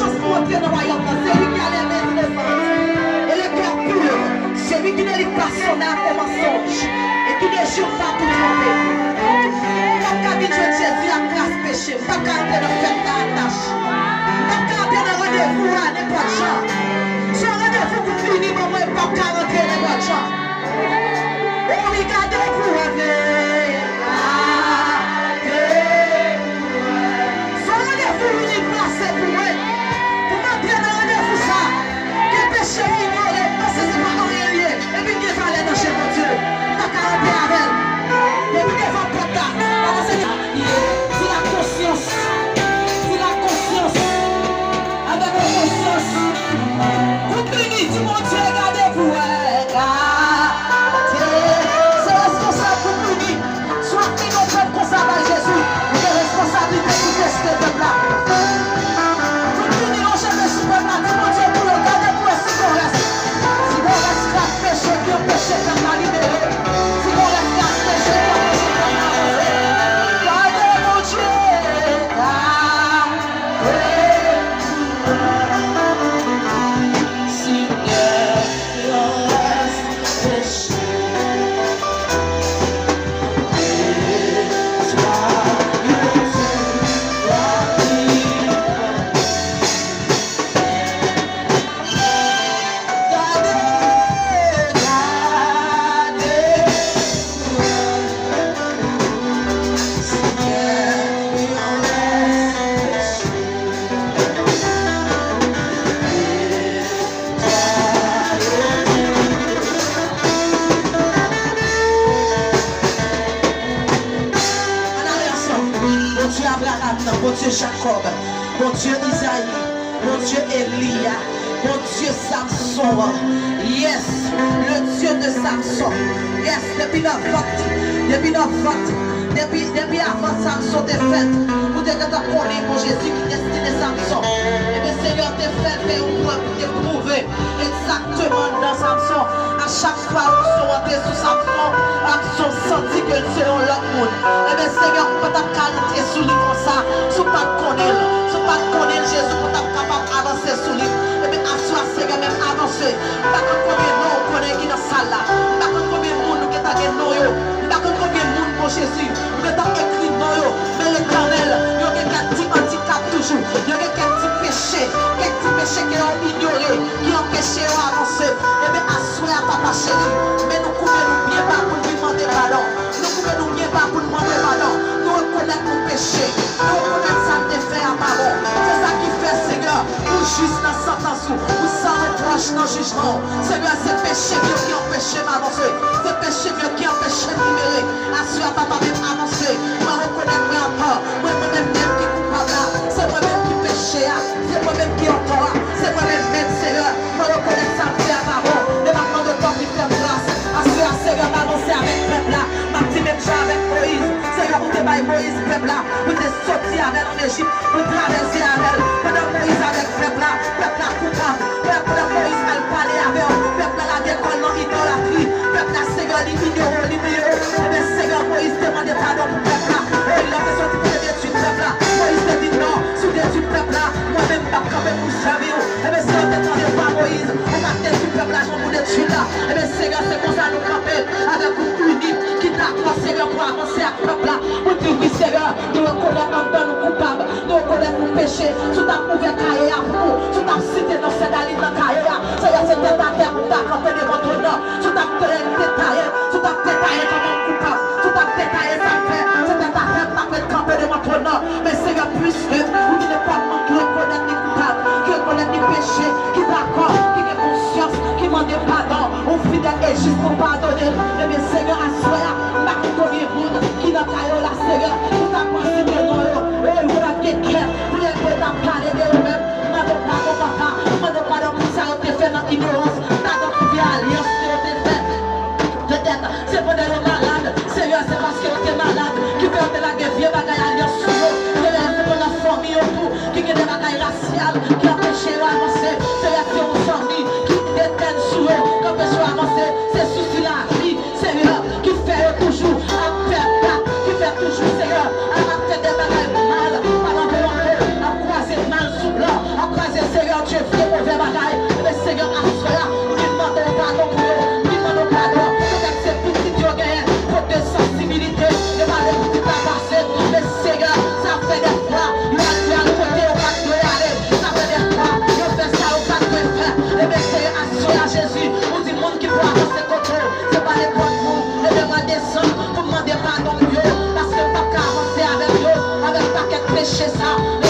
chance pour entrer dans le royaume. C'est lui qui a les mains innocentes et le cœur pur. C'est lui qui ne lit pas son âme au mensonge et qui ne jure pas pour tromper. Pas qu'à dire Jésus a grâce péché. Pas qu'à entrer dans fête à la tâche. Pas qu'à entrer dans rendez-vous à n'importe genre. Si on rendez-vous pour finir, moi, pas qu'à rentrer dans n'importe genre. Oh, regardez-vous avec. Son rendez-vous unique placé pour moi. Pour m'entrer dans rendez-vous ça. Que péché ignoré, parce que c'est pas rien lié. Et puis qu'il fallait dans chez mon Dieu. Pas qu'à rentrer avec elle. Et puis devant le portable. C'est la conscience. C'est la conscience. Avec la conscience. Vous bénissez du mon Dieu, regardez-vous. C'est responsable pour bénir. Soit innocent comme ça par Jésus. Vous avez responsabilité pour tester ce peuple-là. Vous bénissez, on cherche ce peuple-là. Dis mon Dieu, pour regarder pour ce qu'on reste. Si on reste là, péché, qui ont péché, qui ont libéré. Si on reste là, péché, qui ont péché, qui ont avancé. Regardez mon Dieu. Mon Dieu Jacob, mon Dieu Isaïe, mon Dieu Elia, mon Dieu Samson, yes, le Dieu de Samson, yes, depuis notre vote, depuis avant Samson t'es fait, vous devez connaître mon Jésus qui destiné Samson, et bien Seigneur t'es fait, pour t'éprouver exactement dans Samson, à chaque fois où nous sommes rentrés sous Samson, nous sommes sentis que c'est l'autre monde, et bien Seigneur, pour ta qualité sous lui comme ça, sous pas connaître Jésus pour être capable d'avancer sous lui. Et bien, asseoir, Seigneur, même avancer. Pas combien de noms on connaît qui dans la salle là. Pas combien de monde qui est dans nos yeux. Pas combien de monde pour Jésus. Nous avons écrit nos yeux. Mais l'Éternel, il y a quelqu'un qui handicap toujours. Il y a quelqu'un qui péché. Quelques péchés qui ont ignoré, qui ont péché d'avancer. Et bien, asseoir, papa chéri. Mais nous pouvons nous bien pas pour lui demander pardon. Nous pouvons nous bien pas pour lui demander pardon. Nous reconnaître nos péchés. Nous reconnaître ça de faire à parole. C'est ça qui fait, Seigneur, nous juste dans la sentence, nous sans reproche dans le jugement. Seigneur, c'est péché qui empêche m'avancer. C'est péché qui empêche de libérer. Assure papa même avancer. Moi, reconnaître moi encore. Moi-même qui est coupable là. C'est moi-même qui péché. C'est moi-même qui entend. C'est moi-même, Seigneur. Moi, reconnaître ça de faire à parole. Et maintenant, de temps qui fait grâce. Assure, Seigneur, m'avancer avec le peuple là. Ma petite même chose avec Moïse. Seigneur, vous te baillez Moïse, peuple là. Vous te sorti avec en Égypte. Vous traversez avec. Pendant Moïse avec peuple là. Peuple là coupable. Pendant Moïse a parlé avec eux. Peuple là l'école non idolâtrie. Peuple là, Seigneur, libéré. Et bien, Seigneur, Moïse demande pardon pour peuple là. Et il a fait sortir pour détruire peuple là. Moïse te dit non. Sous détruire peuple là. Moi-même, pas quand même pour servir. Et bien, Seigneur, t'attendez pas Moïse. On va détruire peuple là. Je vais vous détruire là. Et bien, Seigneur, c'est comme ça nous camper. Avec une unique qui t'accroche, Seigneur, pour avancer à peuple là. Pour dire oui, Seigneur, nous reconnaissons dans nous coupables. Nous reconnaissons nos péchés. Sous ta ouvert cahier à vous. Sous ta cité dans cette allée dans cahier. Seigneur, c'est tête à terre pour t'accompagner devant ton nom. Sous ta tête détaillée. Sous ta tête taillée comme un coupable. Sous ta tête taillée, ça fait. C'est tête à terre pour t'accompagner camper devant ton nom. Mais Seigneur, puisque vous qui ne pas qui reconnaître les coupables, qui reconnaître les péchés, qui d'accord, qui a conscience, qui demande pardon, au fidèle et juste pour pardonner. Et bien, Seigneur, à soi, ma combien de monde qui n'a pas eu la Seigneur, qui t'a pensé de nous, et vous la quelqu'un, vous les pouvez parler de vous-même, pardon, papa, pardon pour ça, on te fait dans l'ignorance, pardon pour bien alliance, on te fait. Peut-être, c'est pour des malades, Seigneur, c'est parce que on est malade, qui peut être la guerre, vieux bagaille alliance sur vous, c'est pour la famille autour, qui est des bagailles raciales, qui empêche d'avancer, Seigneur, c'est une famille, qui déteigne sur eux, qui empêche d'avancer, c'est souci la vie, Seigneur, qui fait toujours, à faire, qui fait toujours, Seigneur, à faire des bagailles mal, pendant que l'on peut, Bon Dieu, fait mauvais bagaille. Mais Seigneur, à ce là, nous demandons pardon pour eux. Nous demandons pardon. Peut-être c'est petit Dieu gagne. Pour de sensibilité. Ne pas de petit à passer. Mais Seigneur, ça fait des fois. Il a dit à côté au pas de aller. Ça fait des fois. Il fait ça au pas de faire. Et bien Seigneur, à ce là, Jésus. On dit monde qui peut avancer contre eux. C'est pas les points pour vous. Et bien, moi descendre pour demander pardon pour eux. Parce que pas qu'à avancer avec eux. Avec pas qu'à péché ça.